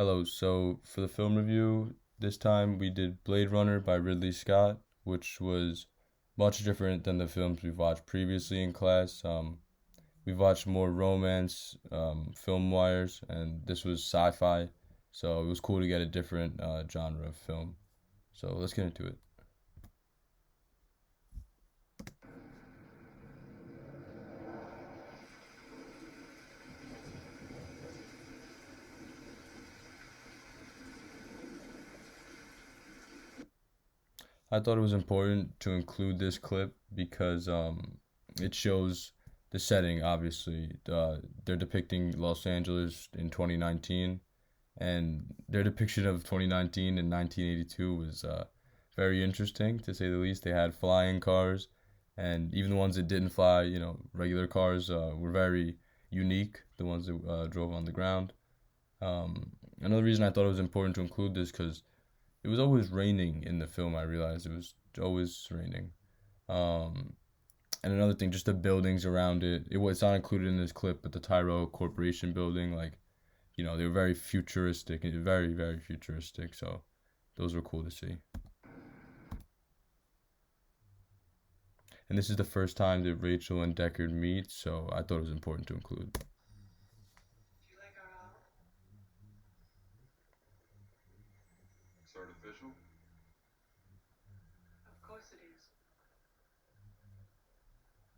Hello, so for the film review, this time we did Blade Runner by Ridley Scott, which was much different than the films we've watched previously in class. We've watched more romance, film wires, and this was sci-fi, so it was cool to get a different genre of film. So let's get into it. I thought it was important to include this clip because it shows the setting, obviously. They're depicting Los Angeles in 2019, and their depiction of 2019 and 1982 was very interesting, to say the least. They had flying cars, and even the ones that didn't fly, regular cars, were very unique, the ones that drove on the ground. Another reason I thought it was important to include this because it was always raining in the film. I realized it was always raining. Um, and another thing, just the buildings around it. It's not included in this clip, but the Tyro Corporation building, like, they were very futuristic, very, very futuristic. So those were cool to see. And this is the first time that Rachel and Deckard meet, so I thought it was important to include. Do you like our owl? It's artificial? Of course it is.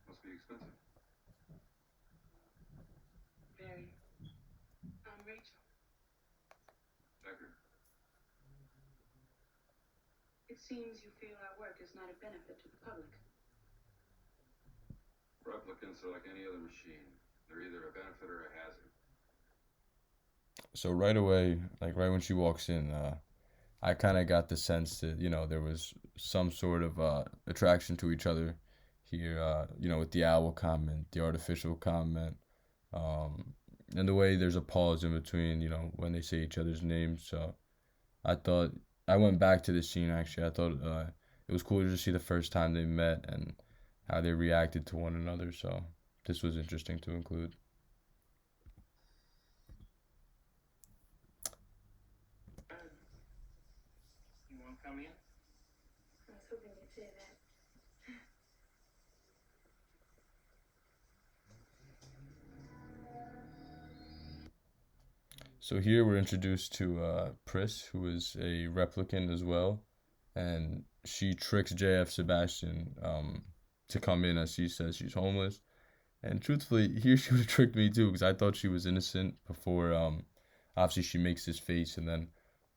Must be expensive. Very. I'm Rachel. Deckard. It seems you feel our work is not a benefit to the public. Replicants are like any other machine. They're either a benefit or a hazard. So right away, like right when she walks in, I kind of got the sense that there was some sort of attraction to each other here. With the owl comment, the artificial comment, um, and the way there's a pause in between. When they say each other's names. So I thought I went back to the scene actually. I thought it was cool to see the first time they met and how they reacted to one another. So this was interesting to include. You want to come in? I was hoping you'd say that. So here we're introduced to Pris, who is a replicant as well, and she tricks JF Sebastian to come in as she says she's homeless. And truthfully, here she would have tricked me too because I thought she was innocent before. Obviously, she makes this face, and then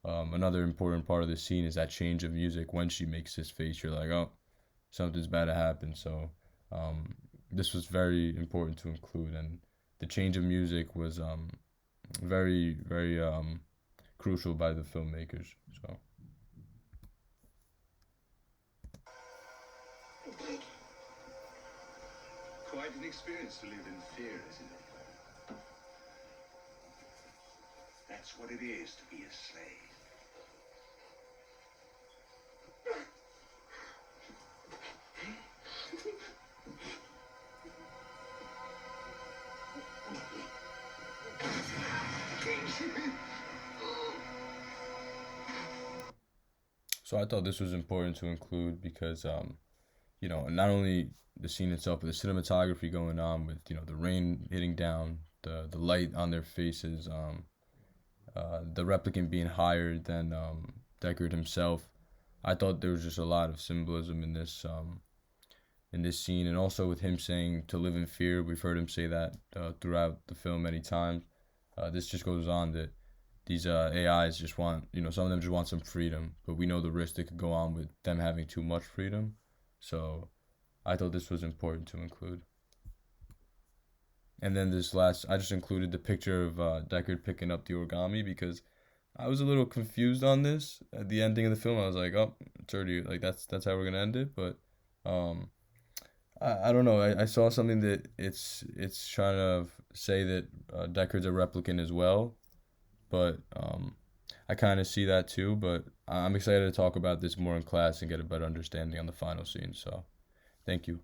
another important part of the scene is that change of music. When she makes this face, you're like, oh, something's bad to happen. So this was very important to include, and the change of music was very, very crucial by the filmmakers. So Quite an experience to live in fear, isn't it? That's what it is to be a slave. so I thought this was important to include because not only the scene itself, but the cinematography going on with the rain hitting down, the light on their faces, the replicant being higher than Deckard himself. I thought there was just a lot of symbolism in this scene, and also with him saying to live in fear. We've heard him say that throughout the film many times. This just goes on that these AIs just want, some of them just want some freedom, but we know the risk that could go on with them having too much freedom. So I thought this was important to include. And then I just included the picture of Deckard picking up the origami because I was a little confused on this at the ending of the film. I was like, oh, it's already like that's how we're gonna end it. But um, I don't know. I saw something that it's trying to say that Deckard's a replicant as well, but I kind of see that too. But I'm excited to talk about this more in class and get a better understanding on the final scene. So, thank you.